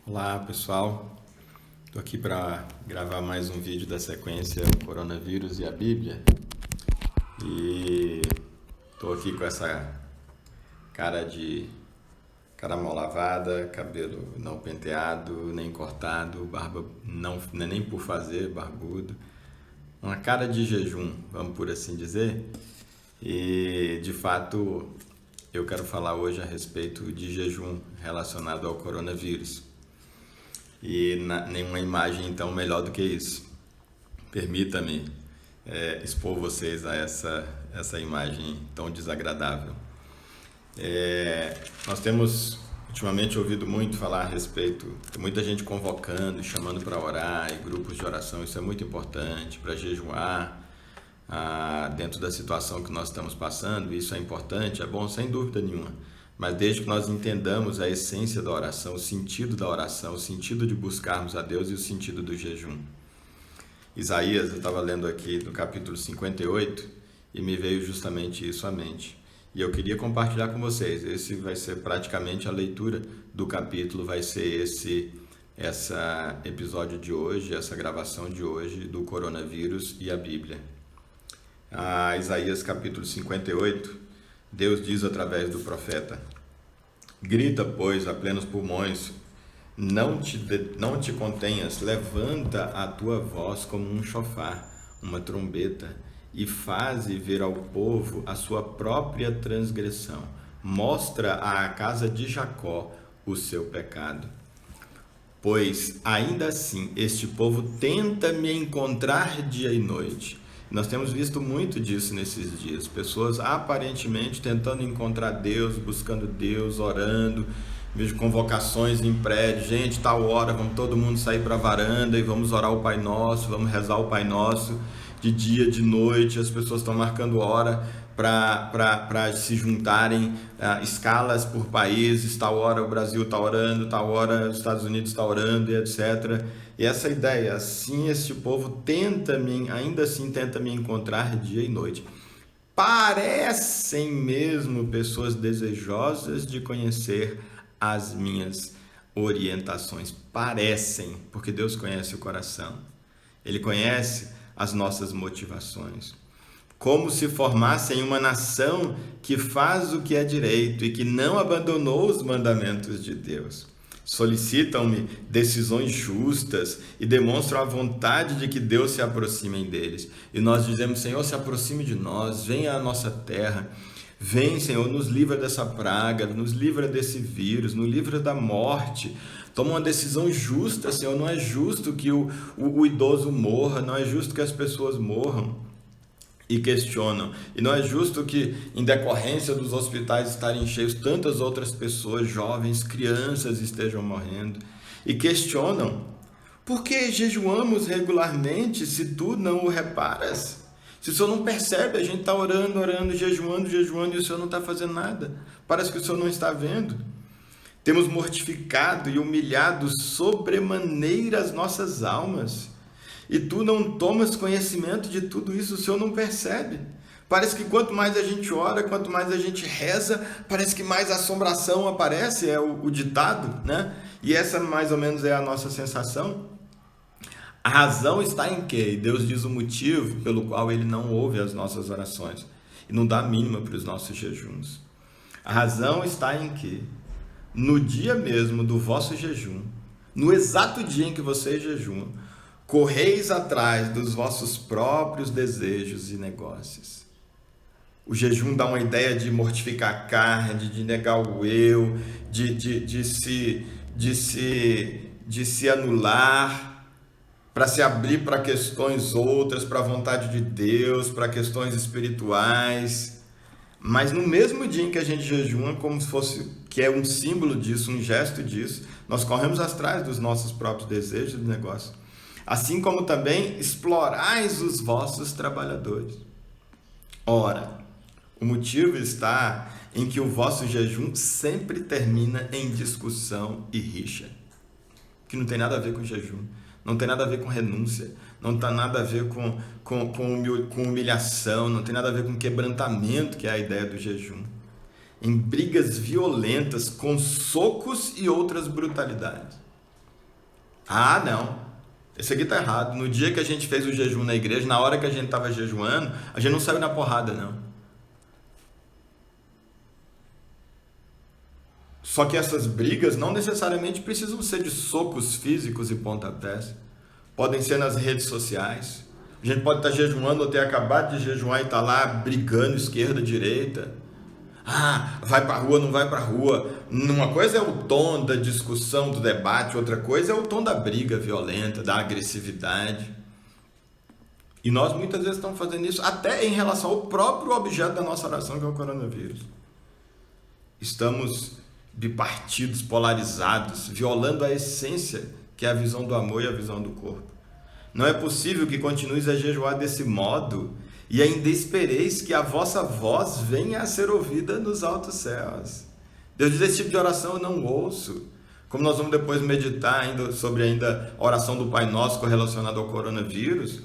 Olá pessoal, estou aqui para gravar mais um vídeo da sequência o Coronavírus e a Bíblia e estou aqui com essa cara de cara mal lavada, cabelo não penteado, nem cortado, barba não é nem por fazer, barbudo, uma cara de jejum, vamos por assim dizer. E de fato eu quero falar hoje a respeito de jejum relacionado ao coronavírus. E nenhuma imagem então melhor do que isso. Permita-me expor vocês a essa imagem tão desagradável. Nós temos ultimamente ouvido muito falar a respeito, tem muita gente convocando, chamando para orar, e grupos de oração, isso é muito importante, para jejuar, dentro da situação que nós estamos passando, isso é importante, é bom sem dúvida nenhuma. Mas desde que nós entendamos a essência da oração, o sentido da oração, o sentido de buscarmos a Deus e o sentido do jejum. Isaías, eu estava lendo aqui no capítulo 58 e me veio justamente isso à mente. E eu queria compartilhar com vocês, esse vai ser praticamente a leitura do capítulo, vai ser esse episódio de hoje, essa gravação de hoje do coronavírus e a Bíblia. Isaías capítulo 58, Deus diz através do profeta: grita, pois, a plenos pulmões, não te contenhas, levanta a tua voz como um chofar, uma trombeta, e faze ver ao povo a sua própria transgressão. Mostra à casa de Jacó o seu pecado. Pois, ainda assim, este povo tenta me encontrar dia e noite. Nós temos visto muito disso nesses dias, pessoas aparentemente tentando encontrar Deus, buscando Deus, orando, vejo convocações em prédio, gente, tal hora, vamos todo mundo sair para a varanda e vamos orar o Pai Nosso, vamos rezar o Pai Nosso, de dia, de noite, as pessoas estão marcando hora para se juntarem, escalas por países, tal hora o Brasil está orando, tal hora os Estados Unidos está orando, e etc. E essa ideia, assim este povo ainda assim tenta me encontrar dia e noite. Parecem mesmo pessoas desejosas de conhecer as minhas orientações. Parecem, porque Deus conhece o coração. Ele conhece as nossas motivações. Como se formassem uma nação que faz o que é direito e que não abandonou os mandamentos de Deus. Solicitam-me decisões justas e demonstram a vontade de que Deus se aproxime deles. E nós dizemos: Senhor, se aproxime de nós, venha à nossa terra. Vem, Senhor, nos livra dessa praga, nos livra desse vírus, nos livra da morte. Toma uma decisão justa, Senhor. Não é justo que o idoso morra, não é justo que as pessoas morram. E questionam. E não é justo que, em decorrência dos hospitais estarem cheios, tantas outras pessoas, jovens, crianças estejam morrendo. E questionam: por que jejuamos regularmente se tu não o reparas? Se o Senhor não percebe, a gente está orando, jejuando, e o Senhor não está fazendo nada. Parece que o Senhor não está vendo. Temos mortificado e humilhado sobremaneira as nossas almas. E tu não tomas conhecimento de tudo isso, o Senhor não percebe. Parece que quanto mais a gente ora, quanto mais a gente reza, parece que mais assombração aparece, é o ditado, né? E essa mais ou menos é a nossa sensação. A razão está em quê? E Deus diz o motivo pelo qual Ele não ouve as nossas orações e não dá a mínima para os nossos jejuns. A razão está em que, no dia mesmo do vosso jejum, no exato dia em que vocês jejuam, correis atrás dos vossos próprios desejos e negócios. O jejum dá uma ideia de mortificar a carne, de negar o eu, de se anular, para se abrir para questões outras, para a vontade de Deus, para questões espirituais. Mas no mesmo dia em que a gente jejuma, como se fosse, que é um símbolo disso, um gesto disso, nós corremos atrás dos nossos próprios desejos e negócios. Assim como também explorais os vossos trabalhadores. Ora, o motivo está em que o vosso jejum sempre termina em discussão e rixa, que não tem nada a ver com jejum, não tem nada a ver com renúncia, não tem nada a ver com humilhação, não tem nada a ver com quebrantamento, que é a ideia do jejum. Em brigas violentas, com socos e outras brutalidades. Ah, não. Esse aqui tá errado. No dia que a gente fez o jejum na igreja, na hora que a gente estava jejuando, a gente não saiu na porrada, não. Só que essas brigas não necessariamente precisam ser de socos físicos e pontapés. Podem ser nas redes sociais. A gente pode estar jejuando ou ter acabado de jejuar e estar lá brigando esquerda, direita. Ah, vai pra rua, não vai pra rua. Uma coisa é o tom da discussão, do debate, outra coisa é o tom da briga violenta, da agressividade. E nós muitas vezes estamos fazendo isso até em relação ao próprio objeto da nossa oração, que é o coronavírus. Estamos bipartidos, polarizados, violando a essência, que é a visão do amor e a visão do corpo. Não é possível que continueis a jejuar desse modo e ainda espereis que a vossa voz venha a ser ouvida nos altos céus. Deus diz: esse tipo de oração eu não ouço. Como nós vamos depois meditar sobre a oração do Pai Nosso correlacionada ao coronavírus,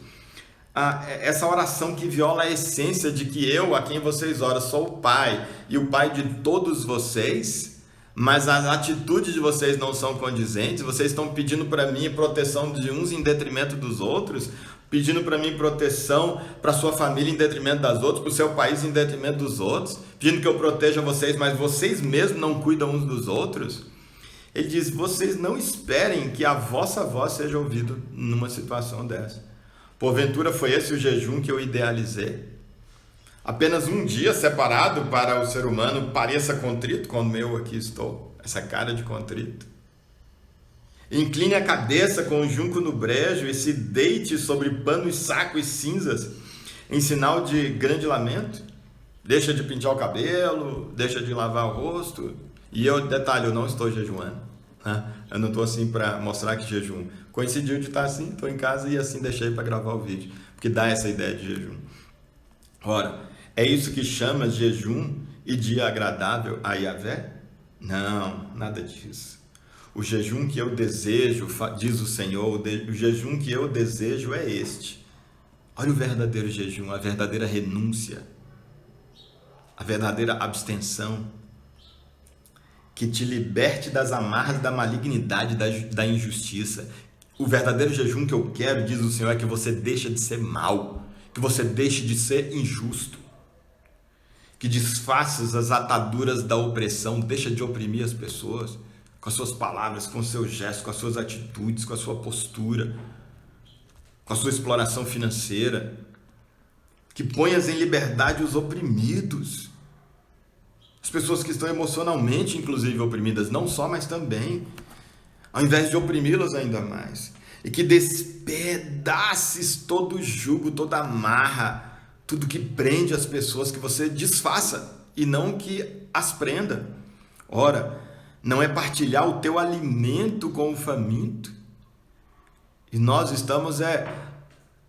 essa oração que viola a essência de que eu, a quem vocês oram, sou o Pai e o Pai de todos vocês, mas as atitudes de vocês não são condizentes, vocês estão pedindo para mim proteção de uns em detrimento dos outros, pedindo para mim proteção para sua família em detrimento das outras, para o seu país em detrimento dos outros, pedindo que eu proteja vocês, mas vocês mesmos não cuidam uns dos outros. Ele diz: vocês não esperem que a vossa voz seja ouvida numa situação dessa. Porventura foi esse o jejum que eu idealizei? Apenas um dia separado para o ser humano pareça contrito, como eu aqui estou, essa cara de contrito. Incline a cabeça com o junco no brejo e se deite sobre panos, sacos e cinzas, em sinal de grande lamento. Deixa de pintar o cabelo, deixa de lavar o rosto. E detalhe, eu não estou jejuando. Eu não estou assim para mostrar que jejum. Coincidiu de estar assim, estou em casa e assim deixei para gravar o vídeo, porque dá essa ideia de jejum. Ora, é isso que chama jejum e dia agradável a Yahvé? Não, nada disso. O jejum que eu desejo, diz o Senhor, o jejum que eu desejo é este. Olha o verdadeiro jejum, a verdadeira renúncia, a verdadeira abstenção, que te liberte das amarras da malignidade, da injustiça. O verdadeiro jejum que eu quero, diz o Senhor, é que você deixe de ser mau, que você deixe de ser injusto, que desfaças as ataduras da opressão, deixa de oprimir as pessoas, com as suas palavras, com os seus gestos, com as suas atitudes, com a sua postura, com a sua exploração financeira, que ponhas em liberdade os oprimidos, as pessoas que estão emocionalmente, inclusive, oprimidas, não só, mas também, ao invés de oprimi-las ainda mais, e que despedaces todo o jugo, toda a amarra, tudo que prende as pessoas, que você desfaça e não que as prenda. Ora, não é partilhar o teu alimento com o faminto. E nós estamos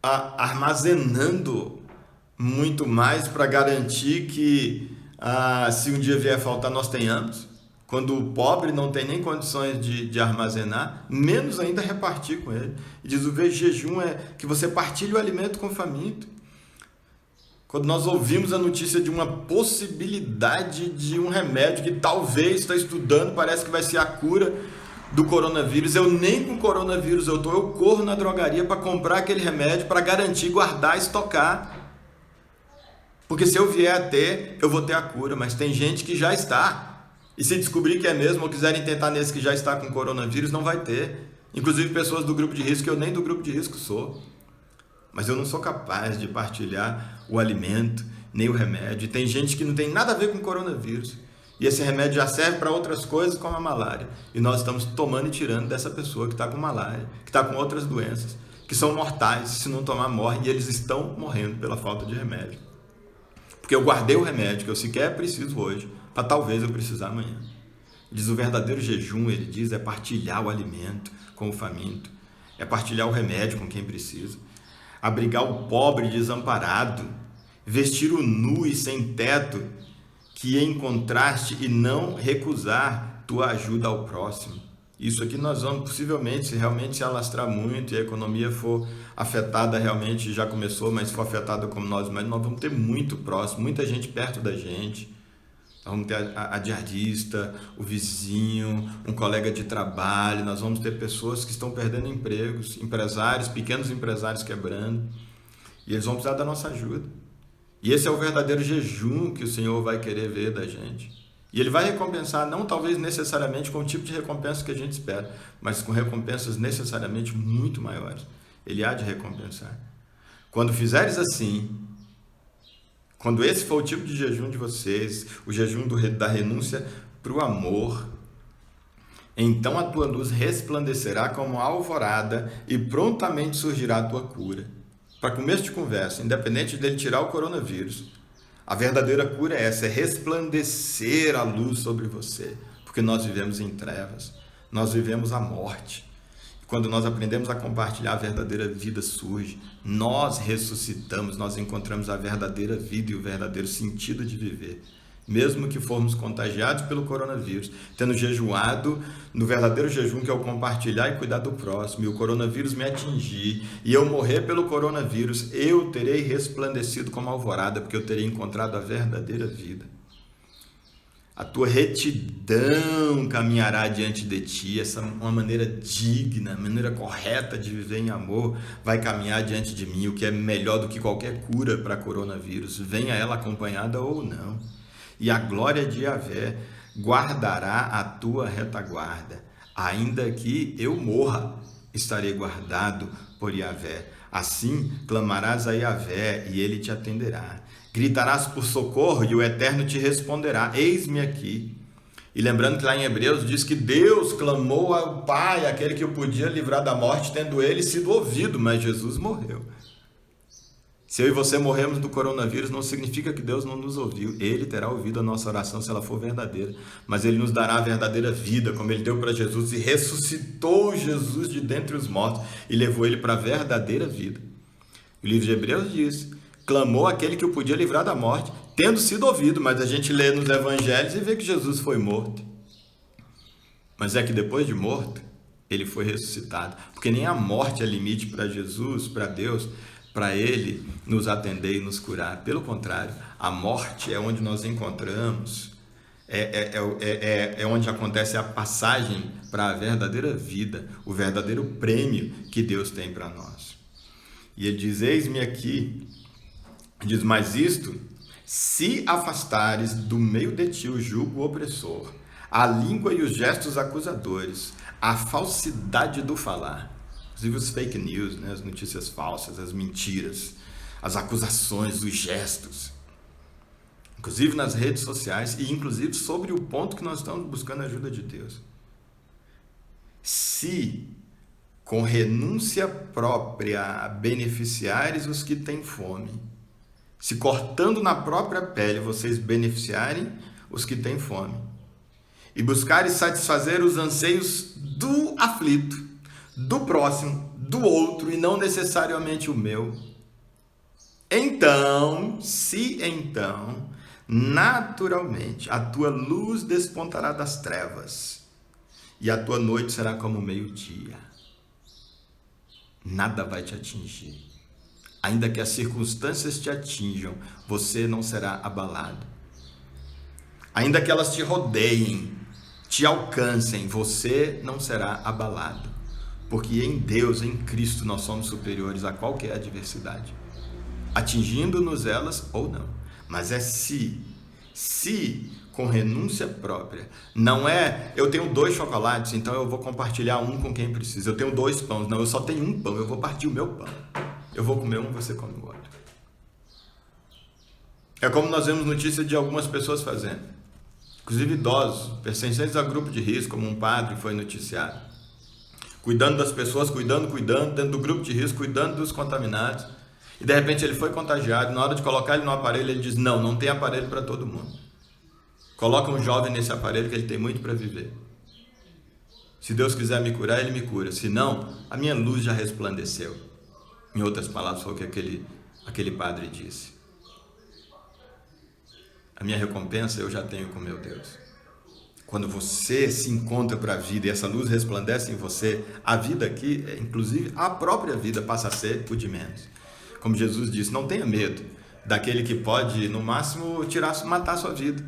armazenando muito mais para garantir que se um dia vier faltar, nós tenhamos. Quando o pobre não tem nem condições de armazenar, menos ainda repartir com ele. E diz: o jejum é que você partilhe o alimento com o faminto. Quando nós ouvimos a notícia de uma possibilidade de um remédio que talvez está estudando, parece que vai ser a cura do coronavírus, eu nem com coronavírus eu corro na drogaria para comprar aquele remédio para garantir, guardar, estocar. Porque se eu vier a ter, eu vou ter a cura, mas tem gente que já está. E se descobrir que é mesmo, ou quiserem tentar nesse que já está com coronavírus, não vai ter. Inclusive pessoas do grupo de risco, que eu nem do grupo de risco sou. Mas eu não sou capaz de partilhar o alimento, nem o remédio. E tem gente que não tem nada a ver com coronavírus. E esse remédio já serve para outras coisas, como a malária. E nós estamos tomando e tirando dessa pessoa que está com malária, que está com outras doenças, que são mortais, se não tomar morre, e eles estão morrendo pela falta de remédio. Porque eu guardei o remédio que eu sequer preciso hoje, para talvez eu precisar amanhã. Diz: o verdadeiro jejum, ele diz, é partilhar o alimento com o faminto, é partilhar o remédio com quem precisa, abrigar o pobre desamparado, vestir o nu e sem teto que encontraste e não recusar tua ajuda ao próximo. Isso aqui nós vamos possivelmente, se realmente se alastrar muito e a economia for afetada, realmente já começou, mas for afetada como nós, mas nós vamos ter muito próximo, muita gente perto da gente. vamos ter a diarista, o vizinho, um colega de trabalho, nós vamos ter pessoas que estão perdendo empregos, empresários, pequenos empresários quebrando, e eles vão precisar da nossa ajuda. E esse é o verdadeiro jejum que o Senhor vai querer ver da gente. E Ele vai recompensar, não talvez necessariamente com o tipo de recompensa que a gente espera, mas com recompensas necessariamente muito maiores. Ele há de recompensar. Quando fizeres assim, quando esse for o tipo de jejum de vocês, o jejum da renúncia para o amor, então a tua luz resplandecerá como a alvorada e prontamente surgirá a tua cura. Para começo de conversa, independente dele tirar o coronavírus, a verdadeira cura é essa, é resplandecer a luz sobre você, porque nós vivemos em trevas, nós vivemos a morte. Quando nós aprendemos a compartilhar, a verdadeira vida surge, nós ressuscitamos, nós encontramos a verdadeira vida e o verdadeiro sentido de viver. Mesmo que formos contagiados pelo coronavírus, tendo jejuado no verdadeiro jejum, que é o compartilhar e cuidar do próximo, e o coronavírus me atingir, e eu morrer pelo coronavírus, eu terei resplandecido como alvorada, porque eu terei encontrado a verdadeira vida. A tua retidão caminhará diante de ti, essa uma maneira digna, maneira correta de viver em amor vai caminhar diante de mim, o que é melhor do que qualquer cura para coronavírus, venha ela acompanhada ou não. E a glória de Yahvé guardará a tua retaguarda, ainda que eu morra, estarei guardado por Yahvé. Assim clamarás a Yahvé e ele te atenderá. Gritarás por socorro e o Eterno te responderá, eis-me aqui. E lembrando que lá em Hebreus diz que Deus clamou ao Pai, aquele que o podia livrar da morte, tendo ele sido ouvido, mas Jesus morreu. Se eu e você morremos do coronavírus, não significa que Deus não nos ouviu. Ele terá ouvido a nossa oração se ela for verdadeira, mas Ele nos dará a verdadeira vida, como Ele deu para Jesus e ressuscitou Jesus de dentre os mortos e levou ele para a verdadeira vida. O livro de Hebreus diz, clamou aquele que o podia livrar da morte, tendo sido ouvido, mas a gente lê nos evangelhos e vê que Jesus foi morto. Mas é que depois de morto, Ele foi ressuscitado, porque nem a morte é limite para Jesus, para Deus, para Ele nos atender e nos curar. Pelo contrário, a morte é onde nós encontramos, é onde acontece a passagem para a verdadeira vida, o verdadeiro prêmio que Deus tem para nós. E Ele diz, eis-me aqui, diz, mas isto, se afastares do meio de ti o jugo opressor, a língua e os gestos acusadores, a falsidade do falar, inclusive os fake news, né? As notícias falsas, as mentiras, as acusações, os gestos, inclusive nas redes sociais e inclusive sobre o ponto que nós estamos buscando a ajuda de Deus. Se com renúncia própria beneficiares os que têm fome, se cortando na própria pele vocês beneficiarem os que têm fome, e buscarem satisfazer os anseios do aflito, do próximo, do outro, e não necessariamente o meu, então, naturalmente, a tua luz despontará das trevas, e a tua noite será como o meio-dia. Nada vai te atingir. Ainda que as circunstâncias te atinjam, você não será abalado. Ainda que elas te rodeiem, te alcancem, você não será abalado. Porque em Deus, em Cristo, nós somos superiores a qualquer adversidade, atingindo-nos elas ou não. Mas é se com renúncia própria. Não é, eu tenho 2 chocolates, então eu vou compartilhar um com quem precisa. Eu tenho 2 pães, não, eu só tenho um pão, eu vou partir o meu pão. Eu vou comer um, você come o outro. É como nós vemos notícia de algumas pessoas fazendo. Inclusive idosos, pertencentes a grupo de risco, como um padre foi noticiado. Cuidando das pessoas, cuidando, dentro do grupo de risco, cuidando dos contaminados. E de repente ele foi contagiado, na hora de colocar ele no aparelho, ele diz, não tem aparelho para todo mundo. Coloca um jovem nesse aparelho que ele tem muito para viver. Se Deus quiser me curar, Ele me cura. Se não, a minha luz já resplandeceu. Em outras palavras, foi o que aquele padre disse. A minha recompensa eu já tenho com meu Deus. Quando você se encontra para a vida e essa luz resplandece em você, a vida aqui, inclusive a própria vida, passa a ser o de menos. Como Jesus disse, não tenha medo daquele que pode, no máximo, matar a sua vida.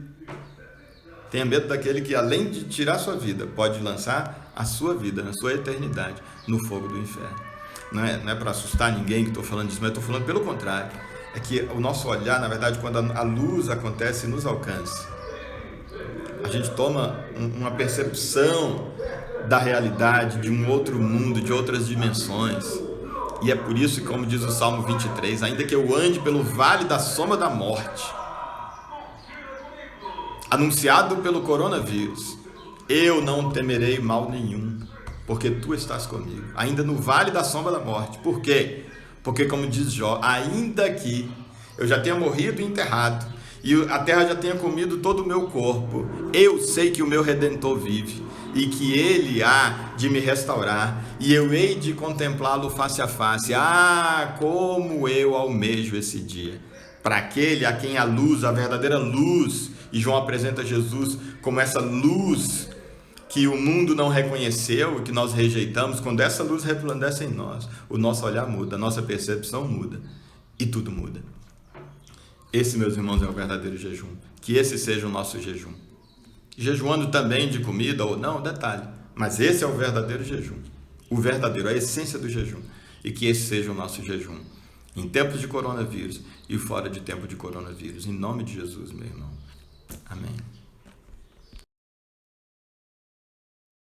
Tenha medo daquele que, além de tirar a sua vida, pode lançar a sua vida, na sua eternidade, no fogo do inferno. Não é para assustar ninguém que estou falando disso, mas estou falando pelo contrário. É que o nosso olhar, na verdade, quando a luz acontece e nos alcança, a gente toma uma percepção da realidade, de um outro mundo, de outras dimensões. E é por isso que, como diz o Salmo 23, ainda que eu ande pelo vale da sombra da morte, anunciado pelo coronavírus, eu não temerei mal nenhum, porque tu estás comigo, ainda no vale da sombra da morte. Por quê? Porque, como diz Jó, ainda que eu já tenha morrido e enterrado, e a terra já tenha comido todo o meu corpo, eu sei que o meu Redentor vive, e que ele há de me restaurar, e eu hei de contemplá-lo face a face. Ah, como eu almejo esse dia! Para aquele a quem a luz, a verdadeira luz, e João apresenta Jesus como essa luz que o mundo não reconheceu, que nós rejeitamos. Quando essa luz resplandece em nós, o nosso olhar muda, a nossa percepção muda, e tudo muda. Esse, meus irmãos, é o verdadeiro jejum. Que esse seja o nosso jejum. Jejuando também de comida ou não, detalhe. Mas esse é o verdadeiro jejum. O verdadeiro, a essência do jejum. E que esse seja o nosso jejum. Em tempos de coronavírus e fora de tempo de coronavírus. Em nome de Jesus, meu irmão. Amém.